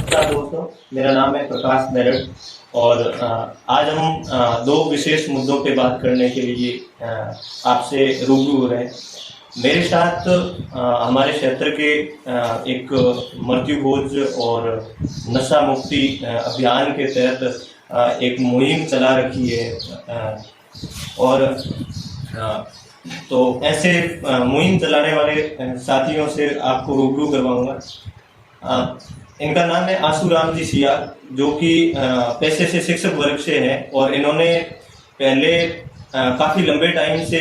नमस्कार दोस्तों, मेरा नाम है प्रकाश मेरठ और आज हम दो विशेष मुद्दों पे बात करने के लिए आपसे रूबरू हो रहे हैं। मेरे साथ हमारे क्षेत्र के एक मृत्युभोज और नशा मुक्ति अभियान के तहत एक मुहिम चला रखी है और तो ऐसे मुहिम चलाने वाले साथियों से आपको रूबरू करवाऊंगा। इनका नाम है आसूराम जी सिया, जो कि पेशे से शिक्षक वर्ग से हैं और इन्होंने पहले काफ़ी लंबे टाइम से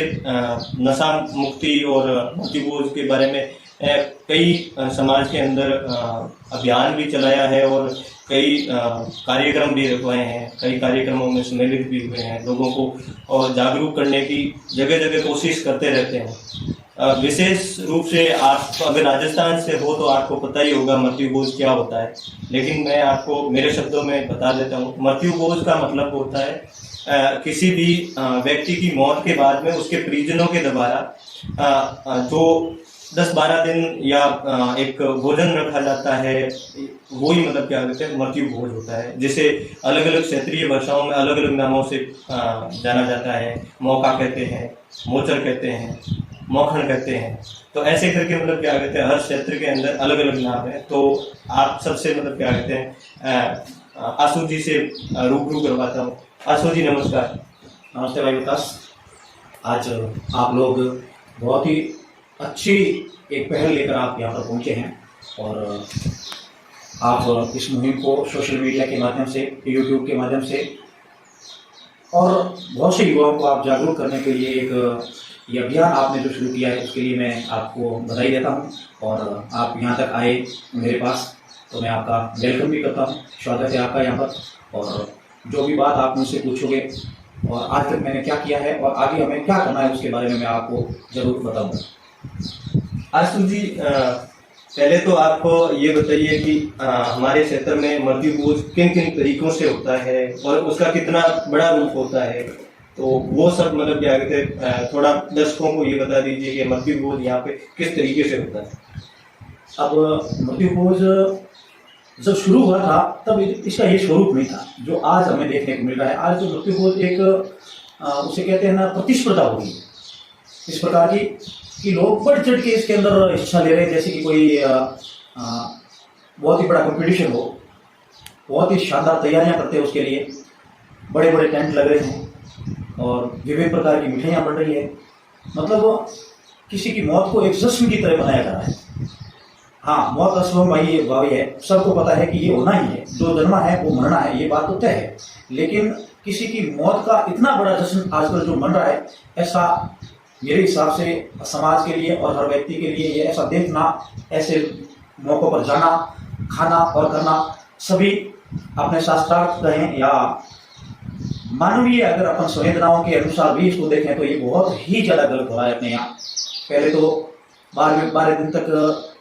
नशा मुक्ति और मृत्युभोज के बारे में कई समाज के अंदर अभियान भी चलाया है और कई कार्यक्रम भी रखवाए हैं, कई कार्यक्रमों में सम्मिलित भी हुए हैं, लोगों को और जागरूक करने की जगह जगह कोशिश करते रहते हैं। विशेष रूप से आप अगर राजस्थान से हो तो आपको पता ही होगा मृत्युभोज क्या होता है, लेकिन मैं आपको मेरे शब्दों में बता देता हूँ। मृत्युभोज का मतलब होता है किसी भी व्यक्ति की मौत के बाद में उसके परिजनों के द्वारा जो 10-12 दिन या एक भोजन रखा जाता है, वही मतलब क्या कहते हैं मृत्यु भोज होता है, जिसे अलग अलग क्षेत्रीय भाषाओं में अलग अलग नामों से जाना जाता है। मौका कहते हैं, मोचर कहते हैं, मौखन कहते हैं। तो ऐसे करके मतलब क्या कहते हैं हर क्षेत्र के अंदर अलग अलग नाम है। तो आप सबसे मतलब क्या कहते हैं आशु जी से रूबरू करवाता हूँ। आशु जी नमस्कार। नमस्ते भाई विकास। आज आप लोग बहुत ही अच्छी एक पहल लेकर आप यहाँ पर पहुँचे हैं और आप इस मुहिम को सोशल मीडिया के माध्यम से, यूट्यूब के माध्यम से और बहुत से युवाओं को आप जागरूक करने के लिए एक ये अभियान आपने जो शुरू किया है, उसके लिए मैं आपको बधाई देता हूँ। और आप यहाँ तक आए मेरे पास, तो मैं आपका वेलकम भी करता हूँ। स्वागत है आपका यहाँ पर। और जो भी बात आप मुझसे पूछोगे और आज तक मैंने क्या किया है और आगे हमें क्या करना है, उसके बारे में मैं आपको ज़रूर बताऊँगा। आशु जी, पहले तो आपको ये बताइए कि हमारे क्षेत्र में मृत्युभोज किन किन तरीकों से होता है और उसका कितना बड़ा रूप होता है, तो वो सब मतलब क्या कहते हैं थोड़ा दर्शकों को ये बता दीजिए कि मृत्युभोज यहाँ पे किस तरीके से होता है। अब मृत्युभोज जब शुरू हुआ था तब इसका ये स्वरूप नहीं था जो आज हमें देखने को मिल रहा है। आज जो मृत्युभोज एक उसे कहते हैं ना, प्रतिस्पर्धा हो गई इस प्रकार की कि लोग बढ़ चढ़ के इसके अंदर हिस्सा ले रहे हैं, जैसे कि कोई बहुत ही बड़ा कंपटीशन हो, बहुत ही शानदार तैयारियां करते हैं उसके लिए, बड़े बड़े टेंट लग रहे हैं और विभिन्न प्रकार की मिठाइयाँ बन रही है। मतलब किसी की मौत को एक जश्न की तरह मनाया जा रहा है। हाँ, मौत अस्वाभाविक है, सबको पता है कि ये होना ही है, जो जन्मा है वो मरना है, ये बात तो तय है। लेकिन किसी की मौत का इतना बड़ा जश्न आजकल जो मन रहा है, ऐसा मेरे हिसाब से समाज के लिए और हर व्यक्ति के लिए ये ऐसा देखना, ऐसे मौक़ों पर जाना, खाना और करना, सभी अपने शास्त्रार्थ कहें या मानवीय अगर अपन संवेदनाओं के अनुसार भी इसको देखें तो ये बहुत ही ज़्यादा गलत हो रहा है अपने यहाँ। पहले तो 12 दिन तक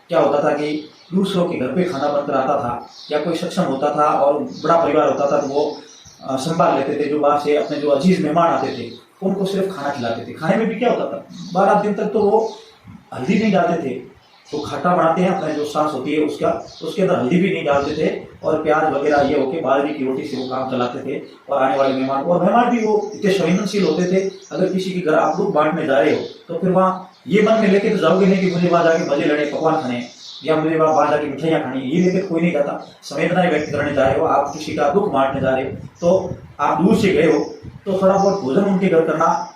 क्या होता था कि दूसरों के घर पे खाना बनकर आता था, या कोई सक्षम होता था और बड़ा परिवार होता था तो वो संभाल लेते थे। जो बाहर से अपने जो अजीज मेहमान आते थे उनको सिर्फ खाना खिलाते थे। खाने में भी क्या होता था, 12 दिन तक तो वो हल्दी नहीं डालते थे, तो खट्टा बनाते हैं अपने जो सांस होती है उसके अंदर हल्दी भी नहीं डालते थे और प्याज वगैरह ये होके बाजरे की रोटी से वो काम चलाते थे। और आने वाले मेहमान को, और मेहमान भी वो इतने संवेदनशील होते थे, अगर किसी के घर आप लोग बांटने जा रहे हो तो फिर वहाँ ये मन में लेके तो जाओगे नहीं कि मुझे वहाँ जाके मजे लड़े पकवान खाने या मुझे वहाँ बाहर जाके मिठाइयाँ खानी, ये लेकर कोई नहीं जाता। संवेदनाएं व्यक्त करने जा रहे हो, आप किसी का दुख बांटने जा रहे हो, तो आप दूर से गए हो तो थोड़ा बहुत भोजन उनके घर करना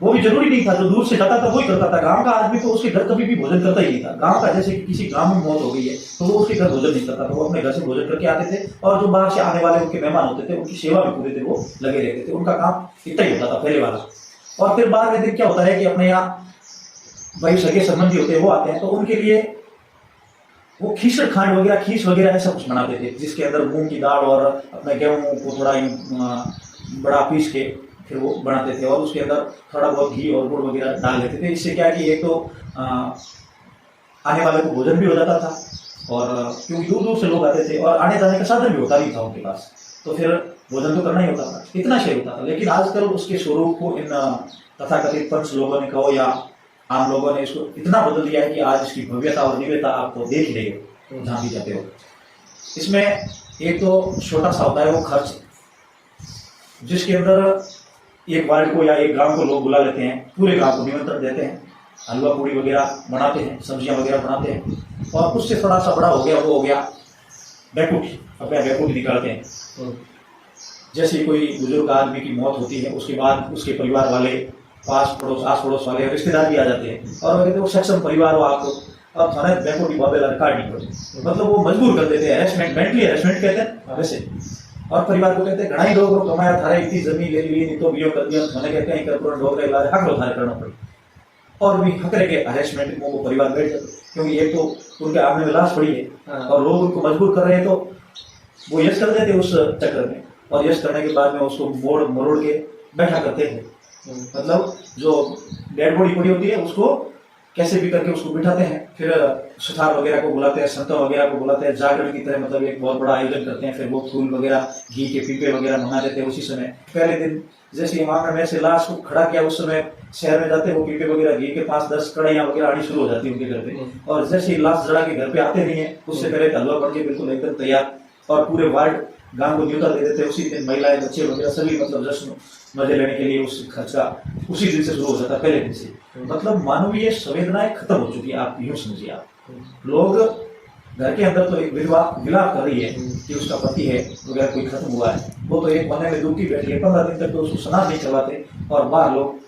वो भी जरूरी नहीं था। जो दूर से जाता था वही करता था। गांव का आदमी तो उसके घर कभी भी भोजन करता ही नहीं था। गांव का जैसे कि किसी गांव में मौत हो गई है तो वो उसके घर भोजन नहीं करता था, वो अपने घर से भोजन करके आते थे और जो बाहर से आने वाले उनके मेहमान होते थे उनकी सेवा में पूरे थे वो लगे रहते थे। उनका काम इतना ही होता था पहले वाला। और फिर बाद में क्या होता है कि अपने यहाँ भाई सगे संबंधी होते हैं वो आते हैं, तो उनके लिए वो खीसड़ खांड वगैरह, खीस वगैरह ऐसा कुछ बनाते थे जिसके अंदर मूंग की दाल और अपने गेहूं को थोड़ा बड़ा पीस के फिर वो बनाते थे और उसके अंदर थोड़ा बहुत घी और गुड़ वगैरह डाल देते थे। इससे क्या है कि एक तो आने वाले को भोजन भी हो जाता था और क्योंकि दूर दूर से लोग आते थे और आने जाने का साधन भी होता नहीं था उनके पास, तो फिर भोजन तो करना ही होता था, इतना शेयर होता था। लेकिन आजकल उसके स्वरूप को इन तथाकथित पंच लोगों ने कहो या आम लोगों ने इसको इतना बदल दिया है कि आज इसकी भव्यता और दिव्यता आपको देख रहे हो, तो जहाँ भी जाते हो। इसमें एक तो छोटा सा होता है वो खर्च, जिसके अंदर एक वार्ड को या एक गांव को लोग बुला लेते हैं, पूरे गांव को निमंत्रण देते हैं, हलवा पूड़ी वगैरह बनाते हैं, सब्जियां वगैरह बनाते हैं, और उससे थोड़ा सा बड़ा हो गया वो हो गया बैकुंठ, अपने बैकुंठ निकालते हैं। जैसे कोई बुजुर्ग आदमी की मौत होती है, उसके बाद उसके परिवार वाले, आस पड़ोस वाले रिश्तेदार भी आ जाते हैं और वो कहते हैं सक्षम परिवार हो आपको, अब थाने बैकुंठ बाबेला रिकॉर्ड नहीं करो, मतलब वो मजबूर कर देते हैं, हैरेसमेंट, मेंटली हैरेसमेट कहते हैं वैसे। और परिवार को कहते हैं घना ही लोग कमाया थारे इतनी जमीन ले ली, नहीं तो बियो कर दिया, थाने कहते हैं कर डोगरे इलाज हक लो थारे करना पड़े, और भी हकरे के हैरेसमेंट में वो परिवार बैठ जाते, क्योंकि एक तो उनके आदमी में लाश पड़ी है और लोग उनको मजबूर कर रहे हैं, तो वो यश कर देते उस चक्कर में, और यश करने के बाद में उसको मोड़ मरोड़ के बैठा करते हैं। मतलब जो डेड बॉडी पड़ी होती है उसको कैसे भी करके उसको बिठाते हैं, फिर सुथार वगैरह को बुलाते हैं, संतों वगैरह को बुलाते हैं, जागरण की तरह मतलब एक बहुत बड़ा आयोजन करते हैं, फिर वो फूल वगैरह घी के पीपे वगैरह मंगा देते हैं। उसी समय पहले दिन जैसे इमाम में से लाश को खड़ा किया, उस समय शहर में जाते हैं, वो पीपे वगैरह घी के 5-10 कड़ाइयाँ वगैरह आनी शुरू हो जाती है उनके घर पे, और जैसे ही लाश जड़ा के घर पे आते नहीं है उससे पहले हलवा पड़ के बिल्कुल एकदम तैयार, और पूरे वार्ड गांव को न्योता दे देते हैं। उसी दिन महिलाएं, बच्चे वगैरह सभी मतलब जश्न मजे लेने के लिए उस खर्चा उसी दिन से शुरू हो जाता है, पहले दिन से। मतलब मानवीय संवेदनाएं खत्म हो चुकी है, आप यूं समझिए। आप लोग घर के अंदर तो एक विलाप कर रही है कि उसका पति है वगैरह कोई खत्म हुआ है, वो तो एक महीने में दुखी बैठी है, 15 दिन तक तो उसको स्नान नहीं करवाते, और बाहर लोग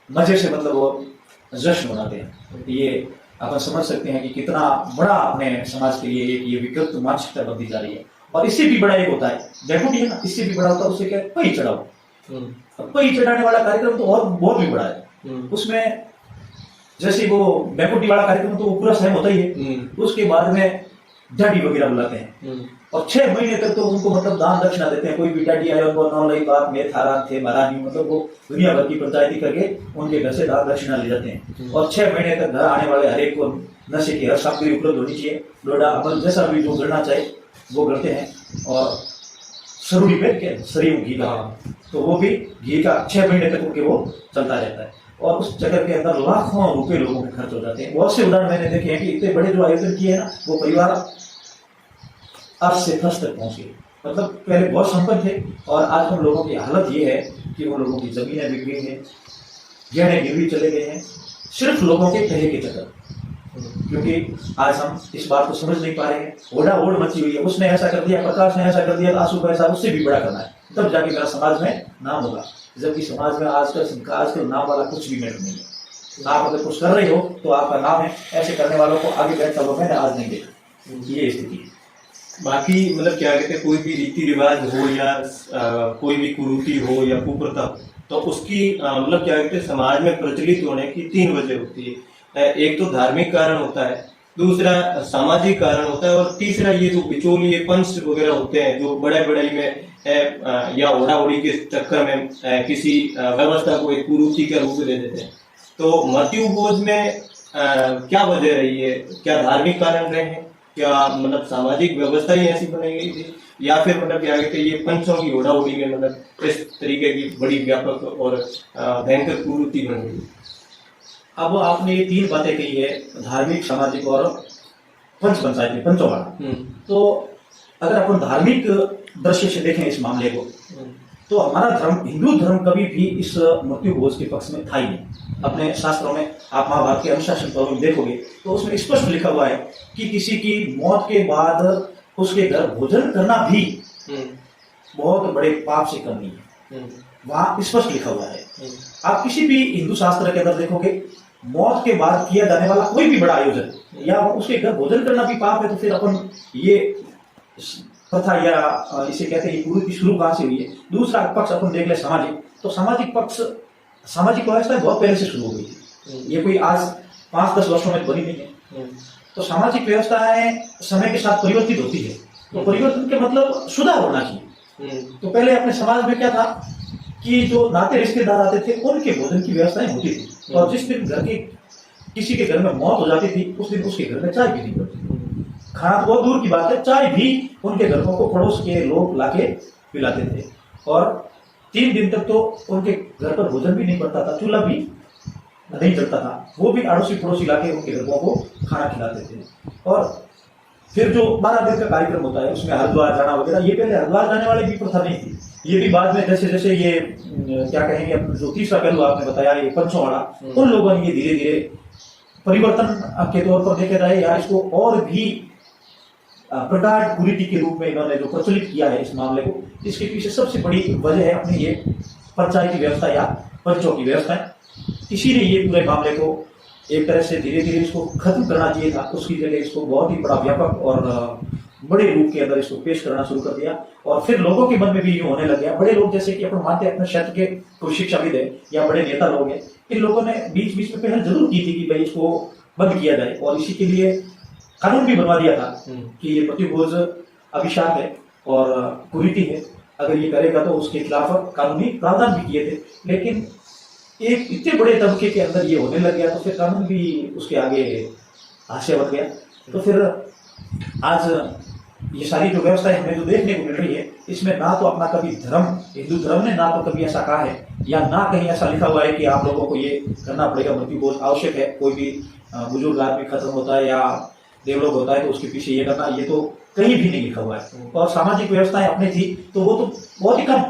मजे से मतलब वो जश्न मनाते हैं। ये आप समझ सकते हैं कि कितना बड़ा अपने समाज के लिए ये विकृत मानसिकता बनती जा रही है। और इससे भी बड़ा एक होता है बैकुंठ है ना, इससे भी बड़ा होता है, उससे क्या पई चढ़ाओ, पई चढ़ाने वाला कार्यक्रम तो और बहुत भी बड़ा है। उसमें जैसे वो बैकुंठी वाला कार्यक्रम तो वो पूरा सहम होता ही है, उसके बाद में डाडी वगैरह बुलाते हैं, और 6 महीने तक तो उनको मतलब दान दक्षिणा देते हैं। कोई भी डाडी आया उनको नौ लई बात में थारा थे महारानी, मतलब वो दुनिया भर की पंचायती करके उनके घर से दान दक्षिणा ले जाते हैं, और 6 महीने तक घर आने वाले हर एक को नशे की हर सामग्री उपलब्ध होनी चाहिए, डोडा अमल जैसा भी जो करना चाहे वो करते हैं। और सरूड़ी पे के शरीर घी का, तो वो भी घी का 6 महीने तक उनके वो चलता रहता है, और उस चक्कर के अंदर लाखों रुपए लोगों के खर्च हो जाते हैं। बहुत से उदाहरण मैंने देखे हैं कि इतने बड़े जो आयोजन किए हैं ना, वो परिवार अर्थ से फर्श तक पहुंच गए। मतलब पहले बहुत संपन्न थे, और आज उन लोगों की हालत ये है कि उन लोगों की जमीनें बिक गई हैं, गहने गिरवी चले गए हैं, सिर्फ लोगों के कहे के चक्कर। क्योंकि आज हम इस बात को समझ नहीं पा रहे हैं, ओढ़ा ओढ़ मची हुई है, उसने ऐसा कर दिया, प्रकाश ने ऐसा कर दिया, आंसू को ऐसा, उससे भी बड़ा करना है, तब जाके मेरा समाज में नाम होगा। जबकि समाज में आजकल नाम वाला कुछ भी मैटर नहीं है। आप अगर कुछ कर रहे हो तो आपका नाम है, ऐसे करने वालों को आगे बैठता हुआ मैंने आज नहीं देखा, ये स्थिति है। बाकी मतलब क्या कहते हैं, कोई भी रीति रिवाज हो या कोई भी कुरीति हो या कुप्रथा, तो उसकी मतलब क्या कहते हैं समाज में प्रचलित होने की 3 वजह होती है। एक तो धार्मिक कारण होता है, दूसरा सामाजिक कारण होता है, और तीसरा ये जो बिचौलिए पंच वगैरह होते हैं जो बड़े बड़ाई में या ओढ़ा ओढ़ी के चक्कर में किसी व्यवस्था को एक कुरीति का रूप दे देते हैं। तो मृत्यु भोज में क्या वजह रही है? क्या धार्मिक कारण रहे हैं, क्या मतलब सामाजिक व्यवस्था ही ऐसी बनाई गई थी, या फिर मतलब क्या कहते हैं ये पंचों की ओढ़ा ओढ़ी में मतलब इस तरीके की बड़ी व्यापक और भयंकर कुरीति बन गई? अब आपने ये 3 बातें कही है, धार्मिक, सामाजिक और पंचायती, पंचों वाला। तो अगर अपन धार्मिक दृष्टि से देखें इस मामले को, तो हमारा धर्म, हिंदू धर्म कभी भी इस मृत्यु भोज के पक्ष में था ही नहीं। अपने शास्त्रों में आप महाभारत के अनुशासन पर्व में देखोगे तो उसमें स्पष्ट लिखा हुआ है कि किसी की मौत के बाद उसके घर भोजन करना भी बहुत बड़े पाप से कम नहीं है, वहां स्पष्ट लिखा हुआ है। आप किसी भी हिंदू शास्त्र के अंदर देखोगे, मौत के बाद किया जाने वाला कोई भी बड़ा आयोजन या उसके घर भोजन करना भी पाप है, तो फिर अपन ये प्रथा या इसे कहते हैं कुरीति शुरू कहां से हुई है? दूसरा पक्ष अपन देख ले सामाजिक, तो सामाजिक पक्ष, सामाजिक व्यवस्था बहुत पहले से शुरू हो गई थी, ये कोई आज 5-10 वर्षों में बनी नहीं है। तो सामाजिक व्यवस्थाएं समय के साथ परिवर्तित होती है, तो परिवर्तन के मतलब सुधार होना चाहिए। तो पहले अपने समाज में क्या था कि जो नाते रिश्तेदार आते थे उनके भोजन की व्यवस्थाएं होती थी, और जिस दिन घर के किसी के घर में मौत हो जाती थी उस दिन उसके घर में चाय पीनी पड़ती थी। खाना बहुत दूर की बात है, चाय भी उनके घरों को पड़ोस के लोग लाके पिलाते थे, और 3 दिन तक तो उनके घर पर भोजन भी नहीं पड़ता था, चूल्हा भी नहीं जलता था, वो भी अड़ोसी पड़ोसी लाके उनके घरों को खाना खिलाते थे। और फिर जो 12 दिन का कार्यक्रम होता है उसमें हरिद्वार जाना वगैरह, ये पहले हरिद्वार जाने वाले भी प्रथा नहीं थी। ये भी बाद में जैसे जैसे ये क्या कहेंगे, जो तीसरा पहलू आपने बताया ये पंचों वाला, उन लोगों ने ये धीरे धीरे परिवर्तन के तौर पर देखे जाए या इसको और भी प्रगाढ़ कुरीति के रूप में इन्होंने जो प्रचलित किया है इस मामले को, इसके पीछे सबसे बड़ी वजह है अपनी ये पंचायती व्यवस्था या पंचों की व्यवस्था है। इसीलिए ये पूरे मामले को एक तरह से धीरे धीरे इसको खत्म करना चाहिए था, उसकी जगह इसको बहुत ही बड़ा व्यापक और बड़े रूप के अंदर इसको पेश करना शुरू कर दिया। और फिर लोगों के मन में भी यूं होने लग गया, बड़े लोग जैसे कि अपन मानते हैं अपने क्षेत्र के कोई शिक्षाविद है या बड़े नेता लोग हैं, इन लोगों ने बीच बीच में पहल जरूर की थी कि भाई इसको बंद किया जाए, और इसी के लिए कानून भी बनवा दिया था कि ये प्रतिभोज अभिशाप है और कुरीति है, अगर ये करेगा तो उसके खिलाफ कानूनी प्रावधान भी किए थे। लेकिन एक इतने बड़े तबके के अंदर ये होने लग गया तो फिर कानून भी उसके आगे हाशिया बन गया। तो फिर आज ये सारी जो व्यवस्था हमें जो देखने को मिल रही है, इसमें ना तो अपना कभी धर्म, हिंदू धर्म ने ना तो कभी ऐसा कहा है या ना कहीं ऐसा लिखा हुआ है कि आप लोगों को ये करना पड़ेगा, मृत्युभोज आवश्यक है। कोई भी बुजुर्ग आदमी खत्म होता है या देवलोक होता है तो उसके पीछे ये करना, ये तो कहीं भी नहीं लिखा हुआ है। और सामाजिक व्यवस्थाएं अपनी थी तो वो तो बहुत ही कम,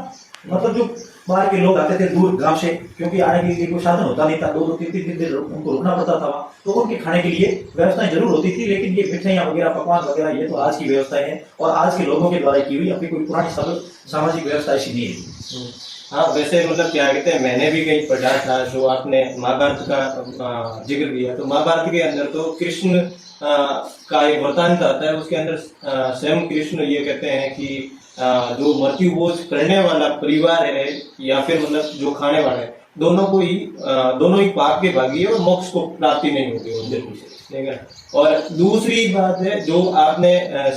मतलब जो बाहर के लोग आते थे दूर गांव से, क्योंकि आने के लिए कोई साधन होता नहीं था, 2-2 3-3 दिन उनको रुकना पड़ता था वहाँ, तो उनके खाने के लिए व्यवस्थाएं जरूर होती थी। लेकिन ये मिठाइयाँ वगैरह, पकवान वगैरह, ये तो आज की व्यवस्थाएं हैं और आज के लोगों के द्वारा की हुई, अपनी कोई पुरानी सामाजिक व्यवस्था ऐसी नहीं है। हाँ, वैसे मतलब क्या कहते हैं, मैंने भी कहीं पढ़ा था, जो आपने महाभारत का जिक्र किया, तो महाभारत के अंदर तो कृष्ण का एक वृतांत आता है, उसके अंदर स्वयं कृष्ण ये कहते हैं कि जो मृत्युभोज करने वाला परिवार है या फिर मतलब जो खाने वाला है, दोनों ही पाप के भागी है और मोक्ष को प्राप्ति नहीं होगी उनके पीछे, ठीक है। और दूसरी बात है जो आपने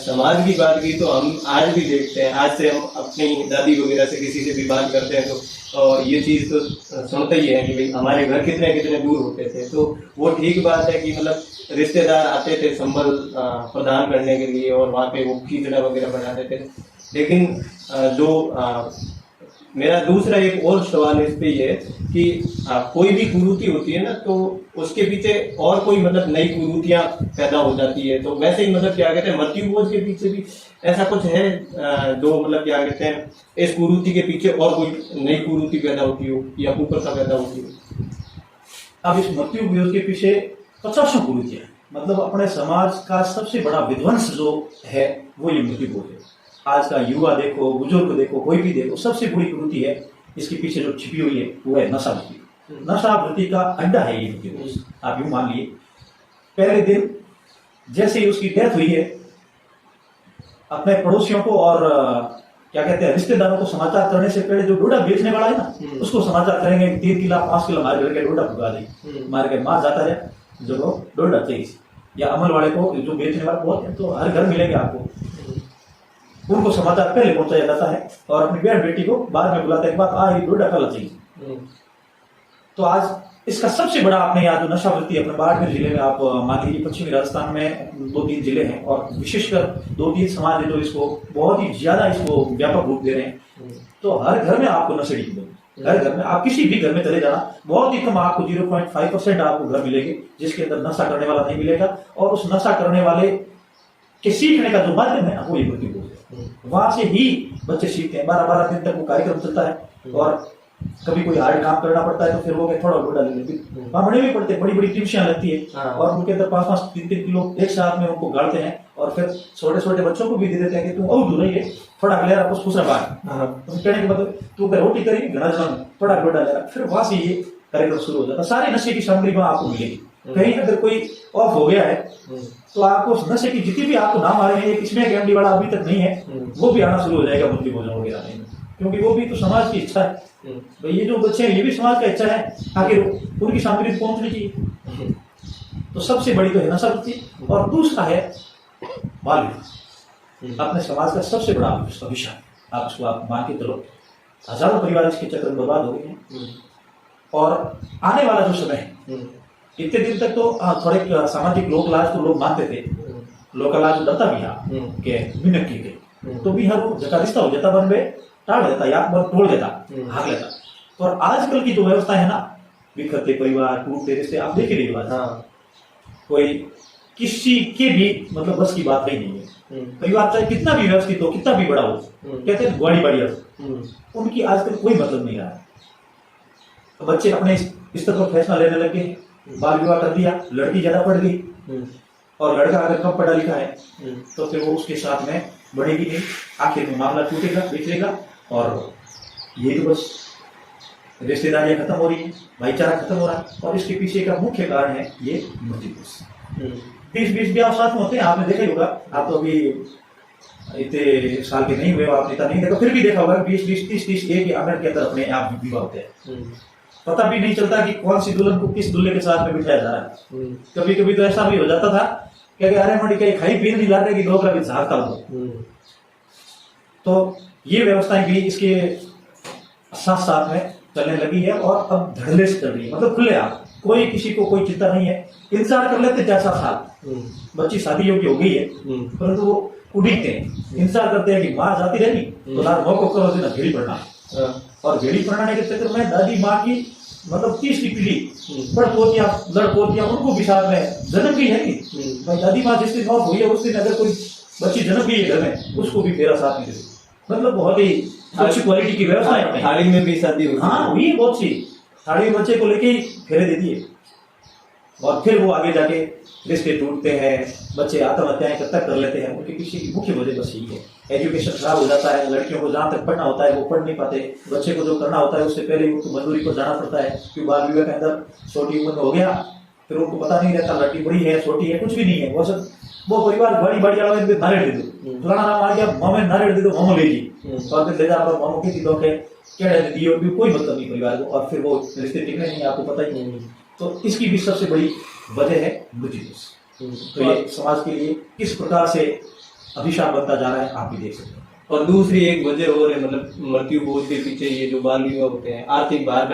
समाज की बात की, तो हम आज भी देखते हैं, आज से हम अपनी दादी वगैरह से किसी से भी बात करते हैं तो और ये चीज तो सुनते ही है कि भाई हमारे घर कितने कितने दूर होते थे, तो वो ठीक बात है कि मतलब रिश्तेदार आते थे संबल प्रदान करने के लिए और वहाँ पे वो खिचड़ा वगैरह बनाते थे। लेकिन जो मेरा दूसरा एक और सवाल इस पे ये है कि कोई भी कुरीति होती है ना, तो उसके पीछे और कोई मतलब नई कुरीतियां पैदा हो जाती है, तो वैसे ही मतलब क्या कहते हैं, मृत्युभोज के पीछे भी ऐसा कुछ है जो मतलब क्या कहते हैं, इस कुरीति के पीछे और कोई नई कुरीति पैदा होती हो या कुप्रथा पैदा होती हो। अब इस मृत्युभोज के पीछे 50 कुरीतियां, मतलब अपने समाज का सबसे बड़ा विध्वंस जो है वो ये मृत्युभोज है। आज का युवा देखो, बुजुर्ग देखो, कोई भी देखो, सबसे बुरी कुरीति है इसके पीछे जो छिपी हुई है वो है नशावृत्ति। नशावृत्ति का अड्डा है ये मृत्युभोज। आप यूं मान लिए, पहले दिन जैसे ही उसकी डेथ हुई है, अपने पड़ोसियों को और क्या कहते हैं रिश्तेदारों को समाचार करने से पहले जो डोडा बेचने वाला है ना, उसको समाचार करेंगे 3 किलो 5 किलो मार करके डोडा भुगा दे, मार के मार जाता है जो डोडा चाहिए, या अमल वाले को जो बेचने वाले बहुत है तो हर घर मिलेंगे आपको, उनको समाचार पहले पहुंचाया जाता है और अपनी बहन बेटी को बाद में बुलाते हैं कि ये डोडा कल चाहिए। तो आज इसका सबसे बड़ा आपने यहाँ जो नशावृत्ति अपने बाड़मेर जिले में, आप मान लीजिए पश्चिमी राजस्थान में 2-3 जिले हैं और विशेषकर 2-3 समाज है जो इसको बहुत ही ज्यादा इसको व्यापक रूप दे रहे हैं। तो हर घर में आपको नशेड़ी मिलेंगे, हर घर में, आप किसी भी घर में चले जाना, बहुत ही कम आपको 0.5% आपको घर मिलेंगे जिसके अंदर नशा करने वाला नहीं मिलेगा। और उस नशा करने वाले के सीखने का जो माध्यम है वो ये मृत्युभोज है। वहां से ही बच्चे सीखते हैं, 12-12 दिन तक वो कार्यक्रम चलता है और कभी कोई हार्ड काम करना पड़ता है तो फिर वो थोड़ा डोडा ले लेते, वहां बड़े भी पड़ते हैं, बड़ी बड़ी टिप्सियां लगती है और उनके अंदर 5-5 3-3 किलो एक साथ में उनको गाड़ते हैं और फिर छोटे छोटे बच्चों को भी दे देते हैं कि तू और दूर है थोड़ा ले रहा खुश बाहर, तुम कहने के मतलब तू रोटी करी घना जमा थोड़ा डोडा ले रहा, फिर वहां से ये कार्यक्रम शुरू हो जाता है। सारी नशे की सामग्री वहां आपको मिलेगी। कहीं अगर कोई ऑफ हो गया है तो आपको उस नशे की जितनी भी आपको नाम आ रहे हैं, किसमें एमडी वाला अभी तक नहीं है, वो भी आना शुरू हो जाएगा मृत्युभोज वगैरह में, क्योंकि वो भी तो समाज की इच्छा है। भाई ये जो बच्चे हैं ये भी समाज का इच्छा है, आखिर उनकी सामग्री पहुंचनी चाहिए। तो सबसे बड़ी तो है नशावृत्ति और दूसरा है बाल विवाह, अपने समाज का सबसे बड़ा अभिशाप। आप उसको आप मान के चलो, हजारों परिवार इसके चक्कर में बर्बाद हो गए हैं और आने वाला जो समय है, इतने दिन तक तो थोड़े सामाजिक लोक लाज तो लोग मानते थे, लोक लाज डरता भी है कि मिनट की गई तो भी हर जगह रिश्ता हो जाता, बन में टाल देता या तोड़ देता, भाग लेता। और आजकल की जो व्यवस्था है ना, बिखरते परिवार, टूटते रिश्ते, आप देख ही रही बात, कोई किसी के भी मतलब बस की बात नहीं है। परिवार चाहे कितना भी व्यवस्थित हो, कितना भी बड़ा हो, कहते हैं बड़ी बड़ी उनकी आजकल कोई मतलब नहीं रहा है। तो बच्चे अपने स्तर पर फैसला लेने लगे, बाल विवाह कर दिया, लड़की ज्यादा पढ़ गई और लड़का अगर कम पढ़ा लिखा है तो फिर वो उसके साथ में बढ़ेगी नहीं, आखिर में मामला टूटेगा, बिछड़ेगा और ये तो बस रिश्तेदारियां खत्म हो रही है, भाईचारा खत्म हो रहा है। और इसके पीछे का मुख्य कारण है ये मजबूरी। 20-20 ब्याह साथ में होते हैं, आपने देखा ही होगा। आप तो अभी इतने साल के नहीं हुए, आपने इतना नहीं देखा, फिर भी देखा होगा 20-20, 30-30 एक आंगन के अंदर अपने आप विवाह होते हैं। पता भी नहीं चलता कि कौन सी दुल्हन को किस दूल्हे के साथ में बिठाया जा रहा है। कभी कभी तो ऐसा भी हो जाता था कि अरे मड़ी कहीं खाई पीने नहीं ला रहे कि लोग अभी झाड़ता हो। तो ये व्यवस्थाएं भी इसके साथ साथ में चलने लगी है और अब धड़ल्ले से चल रही है, मतलब खुले आप, कोई किसी को कोई चिंता नहीं है। इंतजार कर लेते 4 साल, बच्ची शादी योग्य हो गई है परंतु वो उड़ीते हैं, इंतजार करते हैं कि माँ जाती रहेगी तो ना मौको करो से ना घेड़ी पड़ना। और घेड़ी पड़ाने के चक्कर में दादी माँ की मतलब 30 की पीढ़ी बड़ पोतियां लड़ पोतियां उनको भी साथ में जन्म भी है नहीं भाई। दादी माँ जिस दिन मौत हुई है उस दिन अगर कोई बच्ची जन्म भी है घर में उसको भी फेरा साथ में, मतलब बहुत ही अच्छी क्वालिटी की व्यवस्था है। थाली में भी शादी हुई, हाँ हुई बहुत सी, थाली में बच्चे को लेके ही फेरे दे दिए और फिर वो आगे जाके रिश्ते टूटते हैं, बच्चे आत्महत्याएं कब तक कर लेते हैं। उनके पीछे की मुख्य वजह बस यही है, एजुकेशन खराब हो जाता है। लड़कियों को जहाँ तक पढ़ना होता है वो पढ़ नहीं पाते, बच्चे को जो करना होता है उससे पहले उनको मजदूरी पर जाना पड़ता है क्योंकि बाल विवाह के अंदर छोटी उम्र में हो गया, फिर उनको पता नहीं रहता लड़की बड़ी है छोटी है, कुछ भी नहीं है। वो सब वो परिवार बड़ी बड़ी आवाज नारेड़ दे दो, फलाना नाम आ गया मामे नारेड़ दे दो, मामो लेगी और फिर ले जा पर मामो की दो के क्या दियो, कोई मतलब नहीं परिवार को, और फिर वो रिश्ते टिकने नहीं, आपको पता ही नहीं। तो इसकी भी सबसे बड़ी वजह है मृत्यु। तो ये समाज के लिए किस प्रकार से अभिशाप बनता जा रहा है आप भी देख सकते हैं। और दूसरी एक वजह और है, मतलब मृत्यु बोझ के पीछे ये जो बाल विवाह होते हैं, आर्थिक भार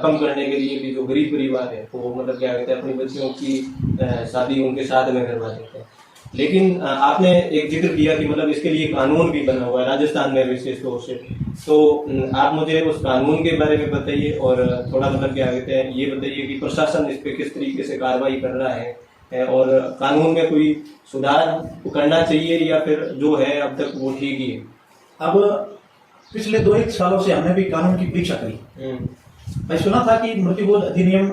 कम करने के लिए भी जो गरीब परिवार है वो मतलब क्या कहते हैं अपनी बच्चियों की शादी उनके साथ में करवा देते हैं। लेकिन आपने एक जिक्र किया कि मतलब इसके लिए कानून भी बना हुआ है राजस्थान में विशेष तौर से, तो आप मुझे उस कानून के बारे में बताइए और थोड़ा मतलब क्या कहते हैं ये बताइए कि प्रशासन इस पे किस तरीके से कार्रवाई कर रहा है और कानून में कोई सुधार करना चाहिए या फिर जो है अब तक वो ठीक ही है। अब पिछले 2-1 सालों से हमने भी कानून की परीक्षा करी। मैं सुना था कि मृत्यु बोझ अधिनियम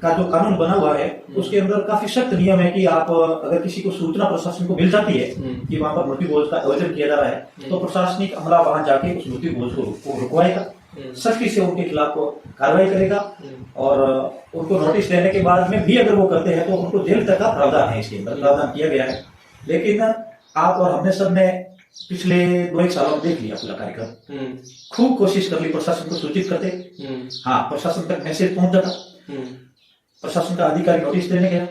का जो कानून बना हुआ है उसके अंदर काफी सख्त नियम है कि आप अगर किसी को सूचना प्रशासन को मिल जाती है कि वहां पर मृत्यु बोझ का आयोजन किया जा रहा है तो प्रशासनिक अमला वहां जाके उस मृत्यु बोझ को रुकवाएगा, सख्ती से उनके खिलाफ कार्रवाई करेगा और उनको नोटिस देने के बाद में भी अगर वो करते हैं तो उनको जेल तक का प्रावधान है, इसके अंदर प्रावधान किया गया है। लेकिन आप और हमने सब ने पिछले 2-1 सालों में देख लिया पूरा कार्यक्रम, खूब कोशिश कर ली प्रशासन को सूचित करते, हाँ प्रशासन तक मैसेज पहुंच जाता, प्रशासन का अधिकारी नोटिस देने गया,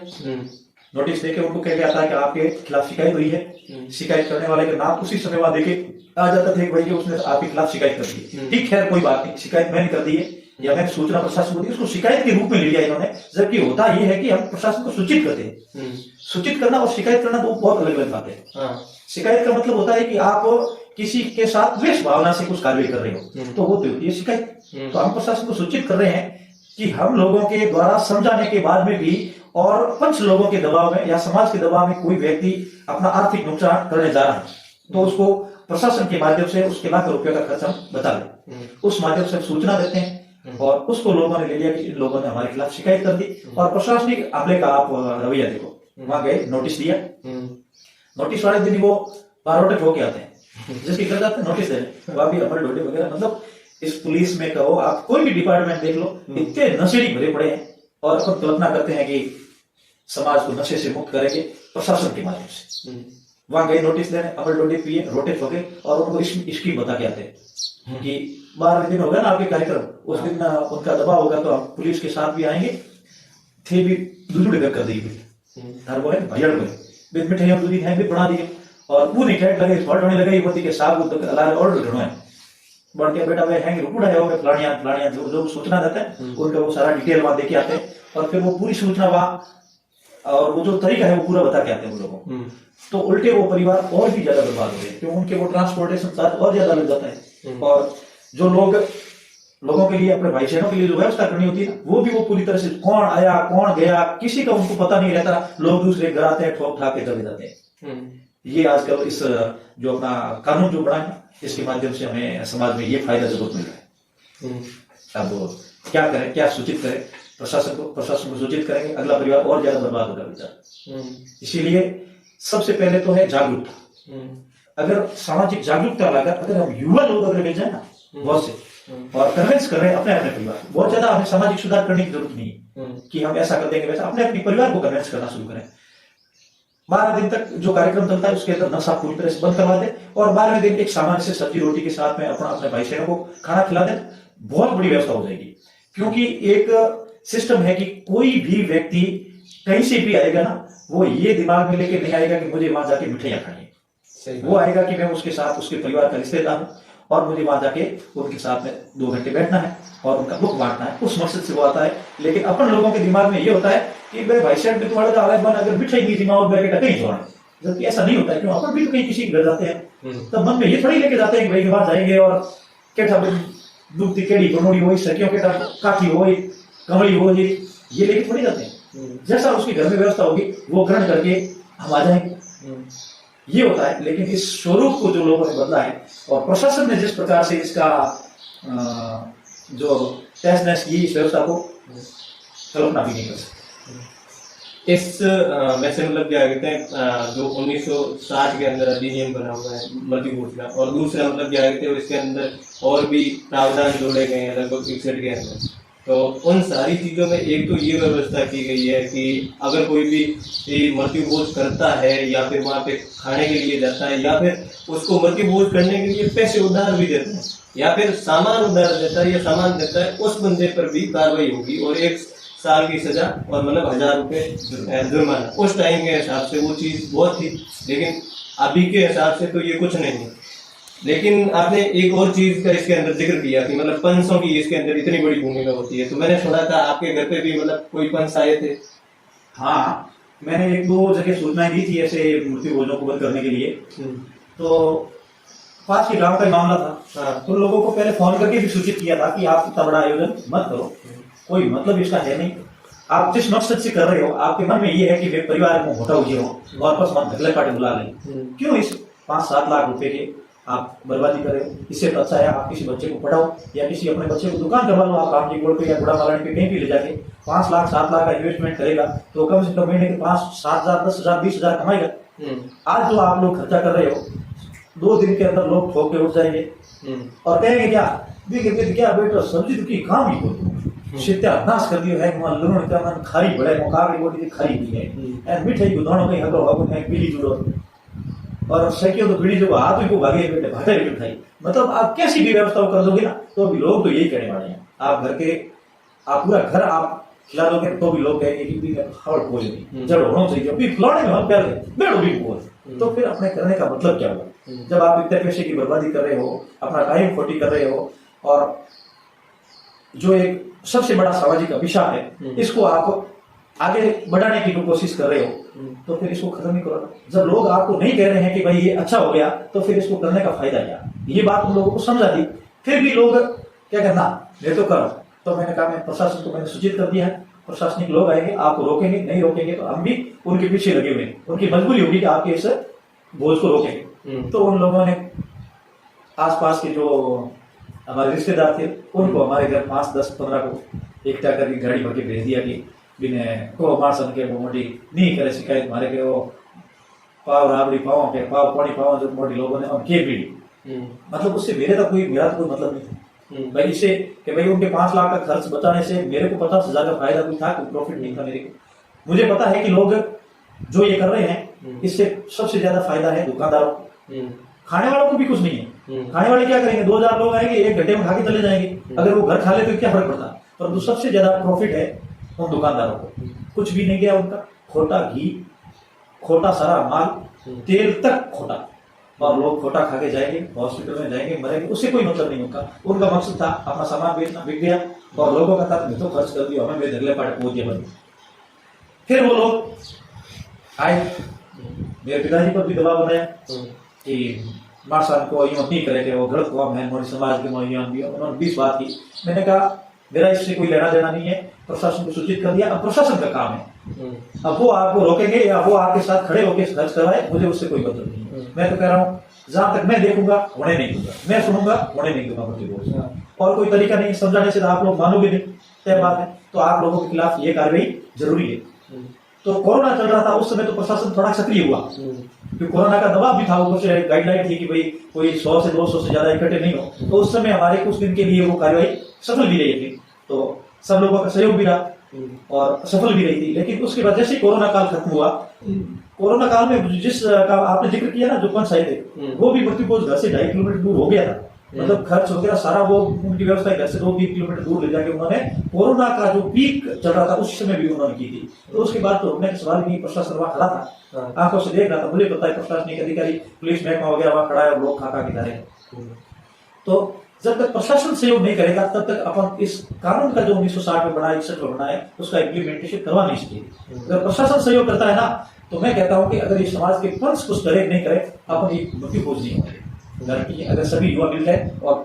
नोटिस देके उनको कह गया था कि आपके खिलाफ शिकायत हुई है, शिकायत करने वाले के नाम उसी समय वहां देके आ जाता था भाई उसने आपके खिलाफ शिकायत कर दी। ठीक है कोई बात नहीं, शिकायत मैंने कर दी है या मैंने सूचना प्रशासन को दी, उसको शिकायत के रूप में ले लिया इन्होंने, जबकि होता ये है कि हम प्रशासन को सूचित करते हैं। सूचित करना और शिकायत करना दो बहुत अलग अलग बातें हैं। शिकायत का मतलब होता है कि आप किसी के साथ द्वेष भावना से कुछ कार्रवाई कर रहे हो तो वो होती है शिकायत। तो हम प्रशासन को सूचित कर रहे हैं कि हम लोगों के द्वारा समझाने के बाद में भी और पंच लोगों के दबाव में या समाज के दबाव में कोई व्यक्ति अपना आर्थिक नुकसान करने जा रहा है तो उसको प्रशासन के माध्यम से उसके ₹1,00,000 का खर्च हम बता दें, उस माध्यम से सूचना देते हैं और उसको लोगों ने ले लिया कि इन लोगों ने हमारे खिलाफ शिकायत कर दी और प्रशासनिक अमले का आप रवैया देखो, वहां गए नोटिस दिया, नोटिस वाले दिन वो बारोटे होके आते हैं जिसकी कर जाते हैं नोटिस देने, वहां भी अमर ढोडे वगैरह, मतलब इस पुलिस में कहो आप कोई भी डिपार्टमेंट देख लो इतने नशेड़ी भरे पड़े हैं और अपन कल्पना करते हैं कि समाज को नशे से मुक्त करेंगे प्रशासन के माध्यम से। वहां गए नोटिस देने, अमर डोडे पिए, रोटे ठोके और उनको स्कीम बता के आते हैं कि 12 दिन होगा ना आपके कार्यक्रम, उस दिन उनका दबाव होगा तो हम पुलिस के साथ भी आएंगे, थे भी दूध कर देगी हर वो है भैया को मिठाइयां दूध है भी बना दिए और पूरी कैट लगे फट होने लगे पति के साथ ऑर्डर घड़ो है बढ़ के बेटा वे हैंगे रुपड़ा है वो फलानिया जो सूचना देते हैं उनका वो सारा डिटेल वहां देके आते हैं और फिर वो पूरी सूचना वहां और वो जो तरीका है वो पूरा बता के आते हैं उन लोगों को। तो उल्टे वो परिवार और भी ज्यादा बर्बाद हो गए क्योंकि उनके वो ट्रांसपोर्टेशन चार्ज और ज्यादा लग जाता है और जो लोगों के लिए अपने भाई बहनों के लिए जो व्यवस्था करनी होती है वो भी वो पूरी तरह से कौन आया कौन गया किसी का उनको पता नहीं रहता, लोग दूसरे घर आते हैं ठोक ठाक के चले जाते हैं। ये आजकल इस जो अपना कानून जो बना है, इसके माध्यम से हमें समाज में ये फायदा जरूर मिल रहा है। अब क्या करें, क्या सूचित करें, प्रशासन को सूचित करेंगे, अगला परिवार और ज्यादा बर्बाद होगा बेचारा। इसीलिए सबसे पहले तो है जागरूकता। अगर सामाजिक जागरूकता लाकर अगर हम युवा लोग अगर मिल जाए ना बहुत से, और कन्विंस कर रहे हैं अपने अपने परिवार, बहुत ज्यादा हमें सामाजिक सुधार करने की जरूरत नहीं है कि हम ऐसा कर देंगे वैसा, अपने अपने परिवार को कन्विंस करना शुरू करें। 12 दिन तक जो कार्यक्रम चलता है उसके अंदर नशा पूरी तरह से बंद करवा दे, और 12वें दिन एक सामान्य से सब्जी रोटी के साथ में अपने भाई बहनों को खाना खिला दे, बहुत बड़ी व्यवस्था हो जाएगी। क्योंकि एक सिस्टम है कि कोई भी व्यक्ति कहीं से भी आएगा ना, वो ये दिमाग में लेके नहीं आएगा कि मुझे वहां जाके मिठाइयां खानी है। वो आएगा कि मैं उसके साथ उसके परिवार का रिश्तेदार हूं और मुझे वहां जाके उनके साथ में 2 घंटे बैठना है और उनका दुख बांटना है, उस मकसद से वो आता है। लेकिन अपन लोगों के दिमाग में ये होता है कि भाई भाई साहब तुम्हारे तो आलस बन अगर मिठाई नहीं दिमाग में कहीं छोड़ना, जबकि ऐसा नहीं होता है। क्यों? अपन भी तो कहीं किसी के घर जाते हैं तब मन में ये थोड़ी लेके जाते हैं कि भाई के पास जाएंगे और क्या दूध की केड़ी बनोड़ी हो, सखियों के काठी हो, कमड़ी हो, ये लेके थोड़ी जाते हैं। जैसा उसके घर में व्यवस्था होगी वो ग्रहण करके हम आ जाएंगे, ये होता है। लेकिन इस स्वरूप को जो लोगों ने बदला है और प्रशासन ने जिस प्रकार से इसका जो तहस-नहस की इस व्यवस्था को, कल्पना भी नहीं कर सकते। इस वैसे मतलब क्या कहते हैं जो 1960 के अंदर अधिनियम बना हुआ है मृत्यु घोषणा, और दूसरा मतलब क्या कहते हैं इसके अंदर और भी प्रावधान जोड़े गए हैं लगभग 61 के अंदर। तो उन सारी चीजों में एक तो ये व्यवस्था की गई है कि अगर कोई भी मृत्यु भोज करता है या फिर वहां पे खाने के लिए जाता है या फिर उसको मृत्यु भोज करने के लिए पैसे उधार भी देता है या फिर सामान उधार देता है या सामान देता है, उस बंदे पर भी कार्रवाई होगी और 1 साल की सजा और मतलब 1000 रुपए जुर्माना। उस टाइम के हिसाब से वो चीज बहुत थी, लेकिन अभी के हिसाब से तो ये कुछ नहीं है। लेकिन आपने एक और चीज का इसके अंदर जिक्र किया कि मतलब पंचों की इसके अंदर इतनी बड़ी भूमिका होती है, तो मैंने सुना था आपके घर पे भी मतलब कोई पंच आए थे। हाँ, मैंने 1-2 जगह सूचनाएं दी थी ऐसे मृत्यु भोजों को बंद करने के लिए। तो पास के गांव का ही मामला था। तो लोगों को पहले फोन करके भी सूचित किया था कि आप इतना बड़ा आयोजन मत करो, कोई मतलब इसका है नहीं। आप जिस मकसद से कर रहे हो, आपके मन में ये है कि परिवार को घोटा उजिए हो, वापस मन धगले पाटे बुला लें, क्यों इस 5-7 लाख रुपए के आप बर्बादी कर रहे हो? इससे तो अच्छा है आप किसी बच्चे को पढ़ाओ या किसी अपने बच्चे को दुकान करवा लो, आप रामजी रोड पे या गुड़ा मालानी पे कहीं भी ले जाके 5 लाख 7 लाख का इन्वेस्टमेंट करेगा तो कम से कम महीने के 5-7 हजार 10 हजार 20 हजार कमाएगा। आज जो आप लोग खर्चा कर रहे हो, 2 दिन के अंदर लोग ठोक के उठ जाएंगे और कहेंगे क्या क्या बेटा सब्जी तो की काम ही हो सत्यानाश कर दियो है, वहां लूण का मन खारी बड़े मुकाबले बोली खारी हुई है एंड मिठाई को दोनों कहीं हगो हगो है बिली जुड़ो और सैकियों तो बीड़ी जो हाथ को भागे बेटे भाटे भी खाई। मतलब आप कैसी भी व्यवस्था कर दोगे ना तो भी लोग तो यही कहने वाले हैं। आप घर के आप पूरा घर आप खिला दोगे तो भी लोग कहेंगे कि हवड़ कोई नहीं जड़ होना चाहिए, अभी खिलौने में हम प्यार बेड़ो भी बोल। तो फिर अपने करने का मतलब क्या हुआ? जब आप इतने पैसे की बर्बादी कर रहे हो, अपना टाइम खोटी कर रहे हो और जो एक सबसे बड़ा सामाजिक अभिशाप है इसको आप आगे बढ़ाने की कोशिश कर रहे हो, तो फिर इसको खत्म ही करो। जब लोग आपको नहीं कह रहे हैं कि भाई ये अच्छा हो गया तो फिर इसको करने का फायदा क्या? ये बात उन लोगों को समझा दी, फिर भी लोग क्या कहना ये तो करो। तो मैंने कहा मैं प्रशासन को मैंने सूचित कर दिया है, प्रशासनिक लोग आएंगे आपको रोकेंगे, नहीं रोकेंगे तो हम भी उनके पीछे लगे हुए, उनकी मजबूरी होगी कि आपके इस बोझ को रोकेंगे। तो उन लोगों ने आसपास के जो हमारे रिश्तेदार थे उनको हमारे घर 5, 10, 15 को एकता करके गाड़ी भर के भेज दिया कि बिने को मारसन के मोटी नहीं करे शिकायत मारे के वो पाव राबड़ी पाओ के पाव पानी पाओ जो मोटी लोगों ने और के बीड़ी मतलब उससे मेरा तो कोई मतलब नहीं था भाई, इससे कि भाई उनके 5 लाख का खर्च बचाने से मेरे को 50 हजार का फायदा कोई था, कोई प्रॉफिट नहीं था मेरे को। मुझे पता है कि लोग जो ये कर रहे हैं इससे सबसे ज्यादा फायदा है दुकानदारों को, खाने वालों को भी कुछ नहीं है। खाने वाले क्या करेंगे, 2000 लोग आएंगे 1 घंटे में खा के चले जाएंगे, अगर वो घर खा ले तो क्या फर्क पड़ता। परंतु सबसे ज्यादा प्रॉफिट है उन दुकानदारों को। कुछ भी नहीं गया उनका, खोटा घी, खोटा सारा माल, तेल तक खोटा, और लोग खोटा खा के जाएंगे, हॉस्पिटल में जाएंगे, मरेंगे, उससे कोई मतलब नहीं उनका। उनका मकसद था अपना सामान बेचना, बिक गया और लोगों का था तो खर्च कर दिया, हमें बेदगले पाटे पहुंच गया बंद। फिर वो लोग आए, मेरे पिताजी पर भी दबाव बनाया कि मारसान को यूं नहीं करेंगे, वो गलत काम है, हमारे समाज के उन्होंने 20 बात की। मैंने कहा मेरा इससे कोई लेना देना नहीं है, प्रशासन को सूचित कर दिया। अब प्रशासन का काम है अब वो आपको रोकेंगे या वो आपके साथ खड़े होकर खर्च करवाए, मुझे उससे कोई मतलब नहीं। मैं तो कह रहा हूँ जहां तक मैं देखूंगा होने नहीं दूंगा, मैं सुनूंगा होने नहीं दूंगा मृत्यु भोज। और कोई तरीका नहीं समझाने से, तो आप लोग मानोगे नहीं, तय बात है। तो आप लोगों के खिलाफ ये कार्रवाई जरूरी है। तो कोरोना चल रहा था उस समय, तो प्रशासन थोड़ा सक्रिय हुआ, क्योंकि कोरोना का दबाव भी था, ऊपर से गाइडलाइन थी कि भाई कोई 100 से 200 से ज्यादा इकट्ठे नहीं हो। तो उस समय हमारे कुछ दिन के लिए वो कार्रवाई सफल भी रही थी, तो सब लोगों का सहयोग भी रहा और सफल भी रही थी। लेकिन उसके बाद जैसे कोरोना काल खत्म हुआ, कोरोना काल में जिस का आपने जिक्र किया ना, जो पंचायत थे, वो भी मृत्यु भोज घर से 2.5 किलोमीटर दूर हो गया था। मतलब खर्च वगैरह सारा वो उनकी व्यवस्था घर से 2-3 किलोमीटर दूर ले जाके उन्होंने कोरोना का जो पीक चल रहा था उस समय भी उन्होंने की थी। तो उसके बाद तो रुकने का सवाल नहीं, प्रशासन वहां खड़ा था, आंखों से देख रहा था। मुझे पता है प्रशासनिक अधिकारी, पुलिस महकमा वगैरह वहां खड़ा है, लोग खा के जा रहे हैं। तो जब तक प्रशासन सहयोग नहीं करेगा तब तक अपन इस कानून का जो 1960 में बना, 61 में बना है, उसका इम्प्लीमेंटेशन करवा नहीं सकते। अगर प्रशासन सहयोग करता है ना, तो मैं कहता हूं कि अगर इस समाज के पंच कुछ करे नहीं करे, अपन एक मृत्यु भोज नहीं होंगे। घर की अगर सभी युवा मिल जाए और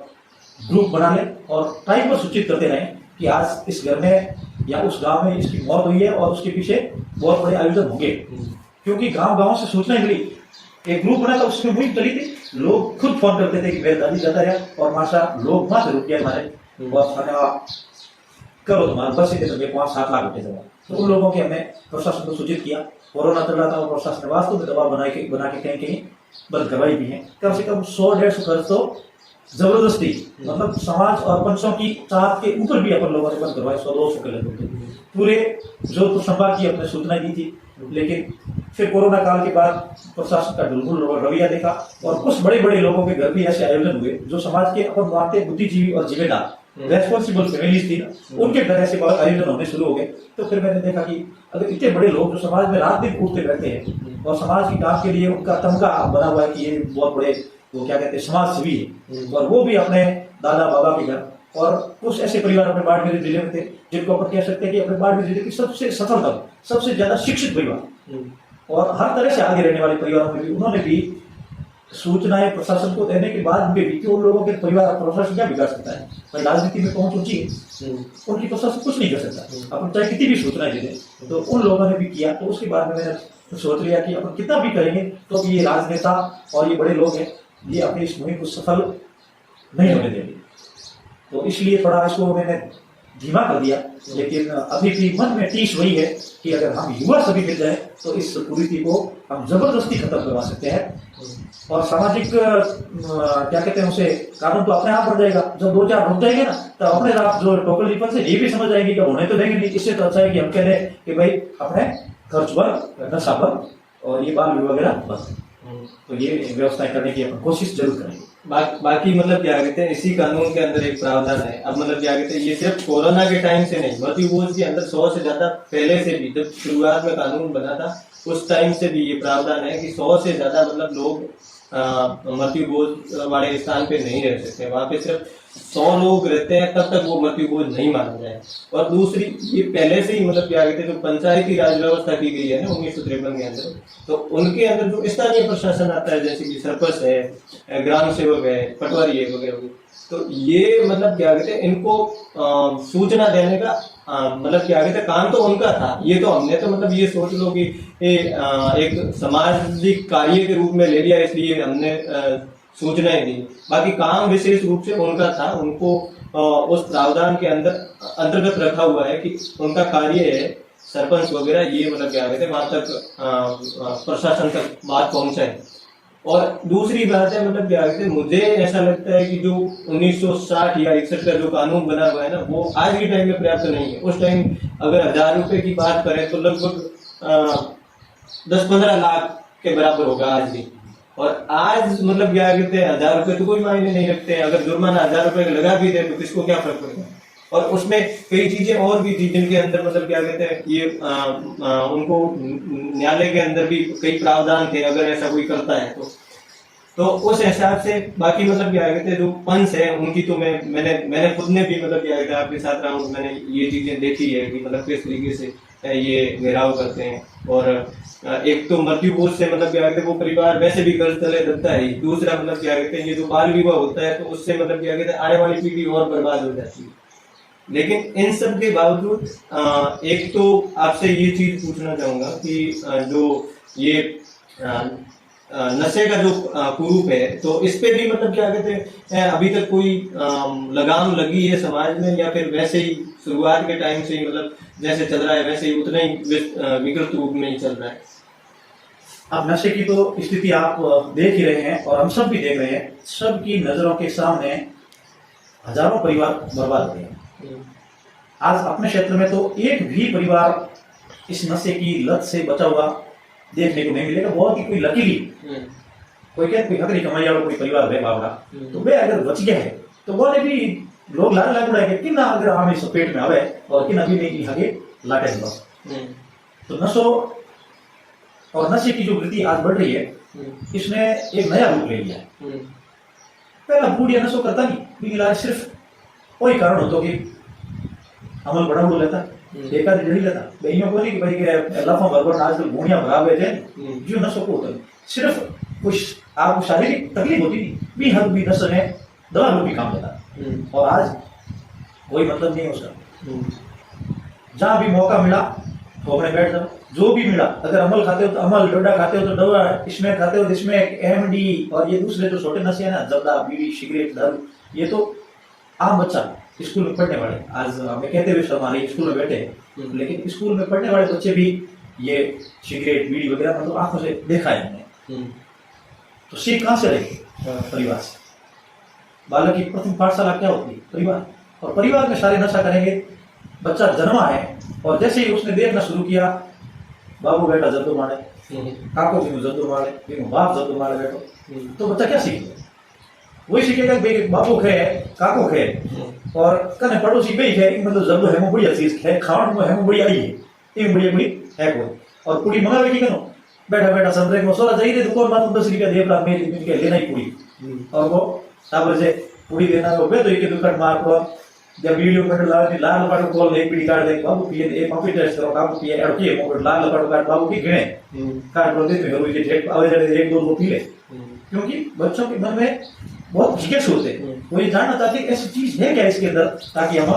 ग्रुप बना ले और टाइम पर सूचित करते रहे कि आज इस घर में या उस गांव में इसकी मौत हुई है और उसके पीछे बहुत बड़े आयोजन होंगे। क्योंकि गांव से सूचना मिली, एक ग्रुप बना था, उसमें मुहिम चली थी, लोग खुद फोन करते थे कि मेरे दादी जाता है, और माशा लोग वहां से रुक गए हमारे, और करो तुम्हारा बस इतने समय 5-7 लाख रुपए जमा। तो उन लोगों के हमने प्रशासन को सूचित किया। कोरोना चल रहा था और प्रशासन ने वास्तव में दबाव बना के कहीं कहीं बंद करवाई भी है। कम से कम 100-150 खर्च तो जबरदस्ती, मतलब समाज और पंचों की चाहत के ऊपर भी अपन लोगों ने बंद करवाए। 100-200 के लगभग पूरे जोधपुर संभाग की अपने सूचना दी थी। लेकिन फिर कोरोना काल के बाद प्रशासन का ढुलमुल रवैया देखा और कुछ बड़े बड़े लोगों के घर भी ऐसे आयोजन हुए जो समाज के अपन मानते बुद्धिजीवी और जिम्मेदार रेस्पॉन्सिबल फैमिलीज थी ना, उनके घर ऐसे आयोजन होने शुरू हो गए। तो फिर मैंने देखा कि अगर इतने बड़े लोग जो समाज में रात दिन उठते रहते हैं और समाज के काम के लिए उनका तमगा बना हुआ है कि ये बहुत बड़े, वो क्या कहते हैं, समाज सेवी है, और वो भी अपने दादा बाबा के घर, और कुछ ऐसे परिवार अपने बाड़मेर जिले में थे जिनको अपन कह सकते हैं कि अपने बाड़मेर जिले की सबसे सफलतम, सबसे ज्यादा शिक्षित परिवार और हर तरह से आगे रहने वाले परिवारों में भी उन्होंने भी सूचनाएं प्रशासन को देने के बाद भी कि उन लोगों के परिवार प्रशासन क्या बिगाड़ सकता है। भाई राजनीति में पहुंच ऊंची है, उनकी प्रशासन कुछ नहीं कर सकता, अपन चाहे कितनी भी सूचनाएं दे दें। तो उन लोगों ने भी किया। तो उसके बाद में मैंने सोच लिया कि अपन कितना भी करेंगे तो ये राजनेता और ये बड़े लोग हैं, ये अपनी इस मुहिम को सफल नहीं होने देंगे। तो इसलिए थोड़ा इसको मैंने धीमा कर दिया। लेकिन अभी भी मन में टीस वही है कि अगर हम युवा सभी मिल जाए तो इस कुरीति को हम जबरदस्ती खत्म करवा सकते हैं। और सामाजिक क्या कहते हैं उसे, कानून तो अपने आप बढ़ जाएगा। जब 2-4 रुक जाएंगे ना, तो अपने आप जो टोकल रिपन से ये भी समझ आएंगे कि होने तो देंगे नहीं। इससे तो अच्छा है कि हम कह रहे कि भाई अपने खर्च पर नशा पर और ये बाल विवाह वगैरह बस। तो ये व्यवस्था करने की अपन कोशिश जरूर करेंगे। बाकी मतलब क्या कहते हैं, इसी कानून के अंदर एक प्रावधान है। अब मतलब क्या कहते हैं, ये सिर्फ कोरोना के टाइम से नहीं, मृत्यु भोज के अंदर 100 से ज्यादा पहले से भी, जब शुरुआत में कानून बना था उस टाइम से भी ये प्रावधान है कि 100 से ज्यादा मतलब लोग मृत्यु भोज वाले स्थान पे नहीं रह सकते। वहां पे सिर्फ 100 लोग रहते हैं, तब तक वो मृत्यु भोज नहीं माना जाए। और दूसरी, ये पहले से ही मतलब क्या कहते हैं, जो पंचायती राज व्यवस्था की गई है ना 1953 के अंदर, तो उनके अंदर जो स्थानीय प्रशासन आता है, जैसे कि सरपंच है, ग्राम सेवक है, पटवारी है वगैरह, तो ये मतलब क्या कहते हैं, इनको सूचना देने का मतलब क्या कहते हैं, काम तो उनका था। ये तो हमने तो मतलब ये सोच लो कि एक सामाजिक कार्य के रूप में ले लिया, इसलिए हमने सूचनाएं दी। बाकी काम विशेष रूप से उनका था, उनको उस प्रावधान के अंतर्गत रखा हुआ है कि उनका कार्य है सरपंच वगैरह ये मतलब क्या कहते हैं वहां तक प्रशासन तक बात पहुंचाए। और दूसरी बात है मतलब क्या कहते हैं, मुझे ऐसा लगता है कि जो 1960 या 61 का जो कानून बना हुआ है ना, वो आज के टाइम में पर्याप्त नहीं है। उस टाइम अगर 1000 रुपए की बात करें तो लगभग 10-15 लाख के बराबर होगा आज भी। और आज मतलब क्या कहते हैं, 1000 रुपए तो कोई मायने नहीं रखते हैं। अगर जुर्माना 1000 रुपए का लगा भी दे तो किसको क्या फर्क पड़ेगा। और उसमें कई चीजें और भी थी जिनके अंदर मतलब क्या कहते हैं, ये उनको न्यायालय के अंदर भी कई प्रावधान थे अगर ऐसा कोई करता है तो उस हिसाब से। बाकी मतलब क्या कहते हैं, जो पंच है उनकी तो मैंने खुद ने भी मतलब क्या कहते हैं आपके साथ रहा हूँ, मैंने ये चीजें देखी है कि मतलब किस तरीके से ये घेराव करते हैं। और एक तो मृत्यु भोज से मतलब क्या कहते हैं, वो परिवार वैसे भी कर्ज तले दबता है। दूसरा मतलब क्या कहते हैं, ये जो बाल विवाह होता है तो उससे मतलब क्या कहते हैं, आने वाली पीढ़ी और बर्बाद हो जाती है। लेकिन इन सब के बावजूद एक तो आपसे ये चीज पूछना चाहूंगा कि जो ये नशे का जो कुरूप है, तो इस पे भी मतलब क्या कहते हैं, अभी तक कोई लगाम लगी है समाज में, या फिर वैसे ही शुरुआत के टाइम से ही मतलब जैसे चल रहा है वैसे ही उतना ही विकृत रूप में ही चल रहा है? अब नशे की तो स्थिति आप देख ही रहे हैं और हम सब भी देख रहे हैं, सबकी नजरों के सामने हजारों परिवार बर्बाद हो गए हैं। आज अपने क्षेत्र में तो एक भी परिवार इस नशे की लत से बचा हुआ देखने को नहीं मिलेगा। बहुत ही कोई लकीली कोई क्या कोई हकरी कमाई वाला कोई परिवार है बावड़ा, तो वे अगर बच गया है तो वो ने भी लोग लाग लाग उड़ाएंगे कि ना अगर हमें सपेट में आवे और कि नबी नहीं की हगे लाटे दो। तो नशो और नशे की जो वृत्ति आज बढ़ रही है, इसने एक नया रूप ले लिया है। पहला बूढ़िया नशो करता नहीं, बिना सिर्फ वही कारण होता कि अमल बड़ा उड़ लेता, एक आदमी जड़ी लेता बहनों को नहीं कि भाई के लफा बरबर आजकल बूढ़िया भगा हुए थे, जो नशो को होता सिर्फ कुछ आपको शारीरिक तकलीफ होती थी, भी हद भी नशे में दवा रूपी काम देता। और आज कोई मतलब नहीं है उसका। जहां भी मौका मिला ठोकने बैठ जाओ, जो भी मिला। अगर अमल खाते हो तो अमल, डोडा खाते हो तो डोडा, इसमें खाते हो तो इसमें एमडी, और ये दूसरे जो छोटे नशे हैं ना, जर्दा, बीड़ी, सिगरेट, दारू, ये तो आम बच्चा स्कूल में पढ़ने वाले, आज हमें कहते हुए हमारे स्कूल में बैठे हैं, लेकिन स्कूल में पढ़ने वाले बच्चे भी ये सिगरेट, बीड़ी वगैरह मतलब आंखों से देखा है हमने। तो सीख कहाँ से रही? परिवार से। बालक की प्रथम पाठशाला क्या होती है? परिवार। और परिवार में सारे नशा करेंगे। बच्चा जन्मा है और जैसे ही उसने देखना शुरू किया, बाबू बेटा जद्दू मारे, काको जी जद्दू मारे, बाप जद्दू मारे बैठो, तो बच्चा क्या सीखेगा? वही सीखेगा कि बाबू खे काको खे और कने पड़ोसी बे खे, मतलब जद्दू है वो बढ़िया चीज खे, खावन में है वो बढ़िया आई है, ये बढ़िया कोई है कोई। और पूरी मंगावे की कनो बैठा बैठा संतरे में सोला जाइए दुकान में 10 रुपया दे रहा मेरी के लेना ही पूरी, और वो तापर से पूरी देना हो गए तो एक दुकान मार को जब वीडियो में लाल लपाटो कॉल एक पीड़ी काट दे, बाबू पिए एक कॉफी टेस्ट करो, बाबू पिए और के मोबाइल लाल लपाटो काट बाबू की गिने काट बोल देते हैं, ये एक आवे जाने एक दो पी ले। क्योंकि बच्चों के मन में बहुत जिज्ञासु होते हैं, वो ये जानना चाहते हैं ऐसी चीज है क्या इसके अंदर, ताकि हम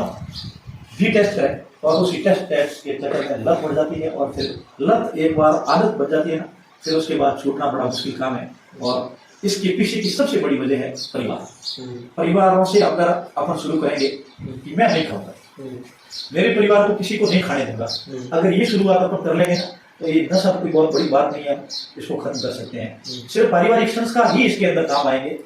भी टेस्ट करें। और उसी टेस्ट के चक्कर में लत बढ़ जाती है, और फिर लत एक बार आदत बन जाती है ना, फिर उसके बाद छूटना बड़ा मुश्किल काम है। और इसके पीछे की सबसे बड़ी वजह है परिवार। परिवारों से अगर अपन शुरू करेंगे कि मैं नहीं खाऊंगा, मेरे परिवार को किसी को नहीं खाने दूंगा, अगर ये शुरुआत अपन कर लेंगे ना, तो ये नशा तो कोई बहुत बड़ी बात नहीं है, इसको खत्म कर सकते हैं। सिर्फ पारिवारिक संस्कार ही इसके अंदर काम आएंगे,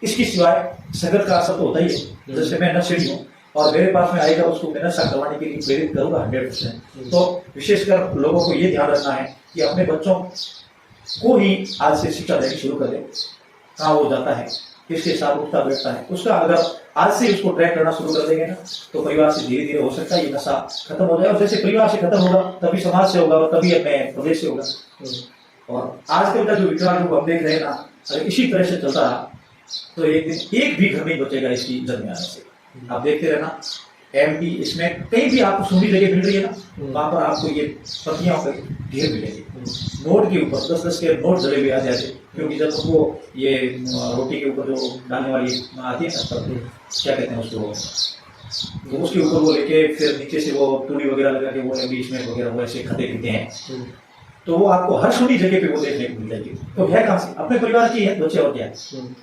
इसकी सिवाय संगत का असर तो होता ही है। जैसे मैं नशेड़ी हूँ और मेरे पास में आएगा, उसको मैं नशा करवाने के लिए प्रेरित करूंगा 100%। तो विशेषकर लोगों को ये ध्यान रखना है कि अपने बच्चों को ही आज से शिक्षा देनी शुरू कर दे, कहाँ वो जाता है, किसके साथ उठता बैठता है, उसका अगर आज से उसको ट्रैक करना शुरू कर देंगे ना, तो परिवार से धीरे धीरे हो सकता है ये नशा खत्म हो जाए। और जैसे परिवार से खत्म होगा तभी समाज से होगा, और तभी अपने प्रदेश से होगा। और आजकल का जो विचार जो हम देख रहे हैं ना, अगर इसी तरह से चलता रहा तो एक दिन एक भी घर नहीं बचेगा इसकी जन्म आने से। आप देखते रहना एमपी, इसमें कहीं भी आपको सुनी जगह मिल रही है ना, वहां पर आपको ये पत्तियां पर ढेर मिलेगी, नोट के ऊपर 10-10 के नोट जले हुए आ जाते, क्योंकि जब वो ये रोटी के ऊपर जो डालने वाली आती है ना, क्या कहते हैं उसको, तो उसके ऊपर वो लेके फिर नीचे से वो तूड़ी वगैरह लगा के वो बीच में वगैरह वो ऐसे खते पीते हैं, तो वो आपको हर सुनी जगह पे वो देखने को मिल जाएगी। तो है कहाँ से? अपने परिवार की है बच्चे, और क्या है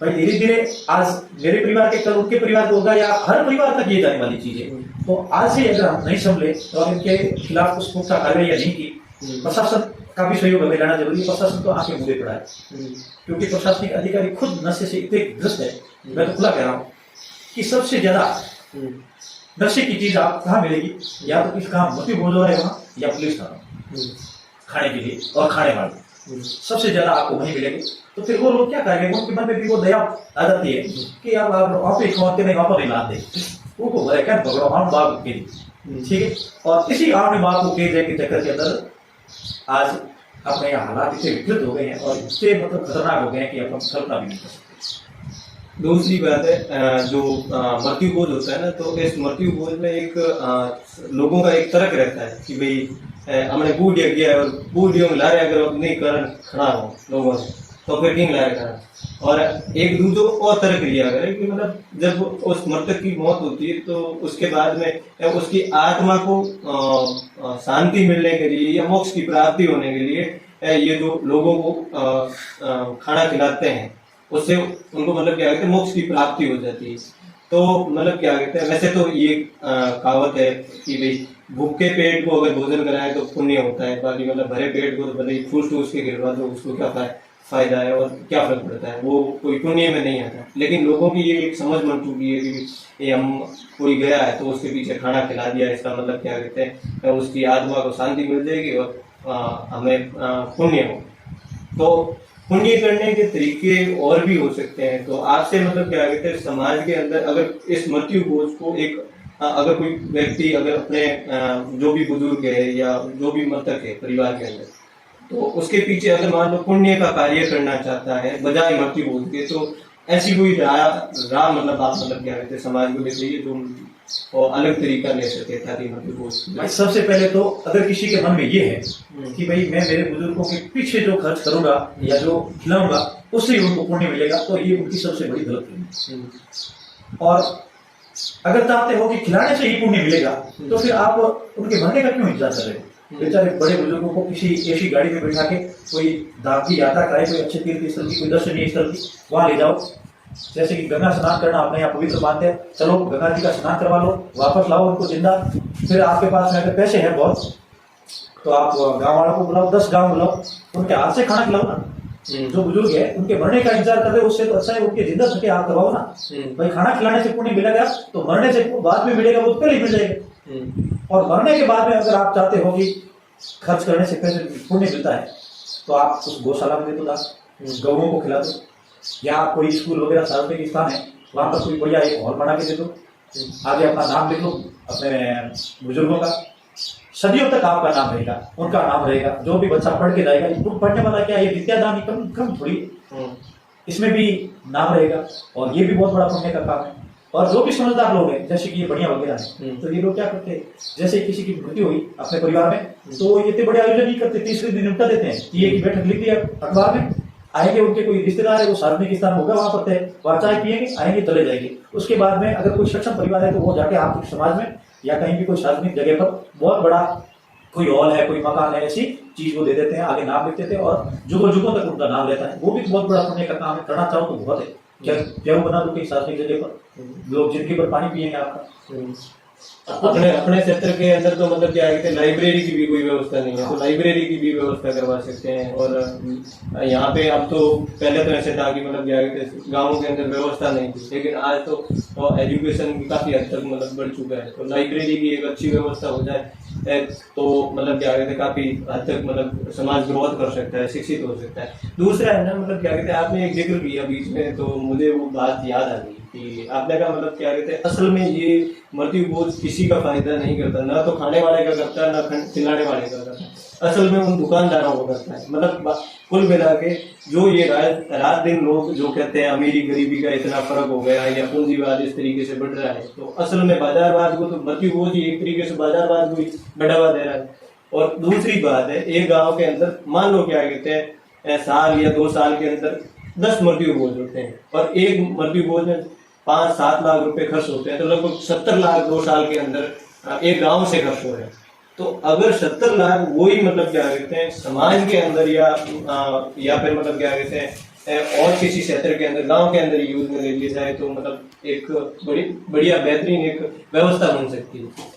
भाई। धीरे धीरे आज मेरे परिवार के कल उनके परिवार को होगा, या हर परिवार तक ये जाने वाली चीज है। तो आज से अगर हम नहीं संभले तो इनके खिलाफ कुछ पुख्ता कार्रवाई नहीं की, प्रशासन का भी सहयोग हमें लेना जरूरी है। प्रशासन तो आंखें मुझे पड़ा है, क्योंकि प्रशासनिक अधिकारी खुद नशे से इतने ग्रस्त है, मैं तो खुला कह रहा हूँ कि सबसे ज्यादा नशे की चीज आप कहाँ मिलेगी, या तो किस कहाँ मोती भोज हो रहा है वहाँ, या पुलिस थाना खाने के लिए और खाने वाले, सबसे ज्यादा आपको वहीं मिलेगी। तो फिर वो लोग क्या करेंगे, उनके मन में भी वो दया आ जाती है कि यार आप ही खाते नहीं, वहां पर नहीं लाते, उनको बोले क्या पकड़ो आम बाग के लिए, ठीक है। और इसी आम बाग को के चक्कर के अंदर आज अपने हालात इतने विकृत हो गए हैं और इतने मतलब खतरनाक हो गए हैं कि अपन कल्पना भी नहीं कर सकते। दूसरी बात है जो मृत्यु बोझ होता है ना, तो इस मृत्यु बोझ में एक लोगों का एक तर्क रहता है कि भाई हमने बूढ़िया किया है और बूढ़ियों में ला रहे अगर नहीं कारण खड़ा हो लोगों से, तो फिर किंग लगाएगा। और एक दूसरे और तरह क्रिया करे कि मतलब जब उस मृतक की मौत होती है तो उसके बाद में उसकी आत्मा को शांति मिलने के लिए या मोक्ष की प्राप्ति होने के लिए ये जो लोगों को खाना खिलाते हैं उससे उनको मतलब क्या कहते हैं मोक्ष की प्राप्ति हो जाती है। तो मतलब क्या कहते हैं, वैसे तो ये कहावत है कि भाई भूखे पेट को अगर भोजन कराए तो पुण्य होता है, बाकी मतलब भरे पेट को तो भले ही ठूस ठूस के गिरवा दो उसको क्या फायदा है और क्या फर्क पड़ता है, वो कोई पुण्य में नहीं आता। लेकिन लोगों की ये एक समझ बन चुकी है कि ये हम कोई गया है तो उसके पीछे खाना खिला दिया, इसका मतलब क्या कहते हैं उसकी आत्मा को शांति मिल जाएगी और हमें पुण्य हो। तो पुण्य करने के तरीके और भी हो सकते हैं। तो आपसे मतलब क्या कहते हैं समाज के अंदर अगर इस मृत्यु बोझ को एक अगर कोई व्यक्ति अगर अपने जो भी बुजुर्ग है या जो भी मृतक है परिवार के अंदर, तो उसके पीछे अगर मान लो पुण्य का कार्य करना चाहता है बजाय मृत्यु बोझ के, तो ऐसी कोई राह मतलब आप मतलब क्या कहते हैं समाज को बताइए जो और अलग तरीका ले सके ताकि मृत्यु बोझ। भाई सबसे पहले तो अगर किसी के मन में ये है कि भाई मैं मेरे बुजुर्गों के पीछे जो खर्च करूंगा या जो खिलाऊंगा उससे ही उनको पुण्य मिलेगा, तो ये उनकी सबसे बड़ी गलती है। और अगर चाहते हो कि खिलाने से ही पुण्य मिलेगा तो फिर आप उनके मरने का क्यों इंतजार कर रहे हो। बेचारे बड़े बुजुर्गों को किसी ऐसी गाड़ी में बैठा के कोई धाम की यात्रा कराए, कोई अच्छे तीर्थ स्थल की, कोई दर्शनीय स्थल की, वहां ले जाओ। जैसे कि गंगा स्नान करना अपने यहाँ पवित्र मानते हैं, चलो गंगा जी का स्नान करवा लो, वापस लाओ उनको जिंदा। फिर आपके पास में अगर पैसे हैं बहुत तो आप गाँव वालों को बुलाओ, 10 गाँव बुलाओ, उनके हाथ से खाना खिलाओ ना। जो बुजुर्ग है उनके मरने का इंतजार कर रहे हो उससे तो अच्छा है उनके जिंदा सके आप करवाओ ना। भाई खाना खिलाने से पुण्य मिलेगा तो मरने से बाद में मिलेगा वो पहले ही मिल जाएगा। और मरने के बाद में अगर आप चाहते हो कि खर्च करने से पैसे पुण्य मिलता है तो आप उस गौशाला में दे दो दान, गौओं को खिला दो, या कोई स्कूल वगैरह सार्वजनिक स्थान है वहां पर कोई बढ़िया एक हॉल बना के दे दो, आगे अपना नाम लिख लो अपने बुजुर्गों का, सदियों तक आपका नाम रहेगा, उनका नाम रहेगा। जो भी बच्चा पढ़ के जाएगा, पढ़ने वाला क्या ये विद्यादान कम थोड़ी, इसमें भी नाम रहेगा और ये भी बहुत बड़ा पुण्य का काम है। और जो भी समझदार लोग हैं जैसे कि ये बढ़िया वगैरह है तो ये लोग क्या करते हैं, जैसे किसी की मृत्यु हुई अपने परिवार में तो ये इतने बड़े आयोजन नहीं करते, तीसरे दिन निपटा देते हैं। ये की बैठक लिख दिया अखबार में, आएंगे उनके कोई रिश्तेदार है वो सार्वजनिक स्थान होगा वहां पर वहां चाय पिएंगे, आएंगे चले जाएंगे। उसके बाद में अगर कोई सक्षम परिवार है तो वो जाके आपके समाज में या कहीं भी कोई सार्वजनिक जगह पर बहुत बड़ा कोई हॉल है, कोई मकान है, ऐसी चीज वो दे देते हैं, आगे नाम लिख देते हैं और जुगों जुगों तक उनका नाम रहता है। वो भी बहुत बड़ा पुण्य का काम है, करना चाहो तो बहुत है। क्या वो बना दो कहीं सार्वजनिक जगह पर लोग जिनके पर पानी पिएंगे आपका। अपने क्षेत्र के अंदर तो मतलब क्या है कि लाइब्रेरी की भी कोई व्यवस्था नहीं है, तो लाइब्रेरी की भी व्यवस्था करवा सकते हैं। और यहाँ पे अब तो पहले तो ऐसे था कि मतलब क्या है गाँवों के अंदर व्यवस्था नहीं थी, लेकिन आज तो एजुकेशन काफी हद तक मतलब बढ़ चुका है। तो लाइब्रेरी की एक अच्छी व्यवस्था हो जाए तो मतलब क्या कहते हैं काफी हद तक मतलब समाज ग्रोथ कर सकता है, शिक्षित हो सकता है। दूसरा है ना मतलब क्या कहते हैं आपने एक जिक्र किया बीच में तो मुझे वो बात याद आ गई कि आपने कहा मतलब क्या कहते हैं असल में ये मृत्यु बोझ किसी का फायदा नहीं करता, ना तो खाने वाले का करता है ना खिलाने वाले का करता है, असल में उन दुकानदारों को करता है। मतलब कुल मिला के जो ये रात दिन लोग जो कहते हैं अमीरी गरीबी का इतना फर्क हो गया या पूंजीवाद इस तरीके से बढ़ रहा है, तो असल में बाजारवाद को तो मृत्यु बोझ ही एक तरीके से बाजारवाद को बढ़ावा दे रहा है। और दूसरी बात है एक गाँव के अंदर मान लो क्या कहते हैं साल या 2 साल के अंदर 10 मृत्यु बोझ होते हैं और एक मृत्यु बोझ में 5-7 लाख रुपए खर्च होते हैं, तो लगभग 70 लाख 2 साल के अंदर एक गांव से खर्च हो रहे हैं। तो अगर 70 लाख वही मतलब क्या कहते हैं समाज के अंदर या फिर मतलब क्या कहते हैं और किसी क्षेत्र के अंदर गांव के अंदर यूज में ले लिया जाए तो मतलब एक बढ़िया बेहतरीन एक व्यवस्था बन सकती है।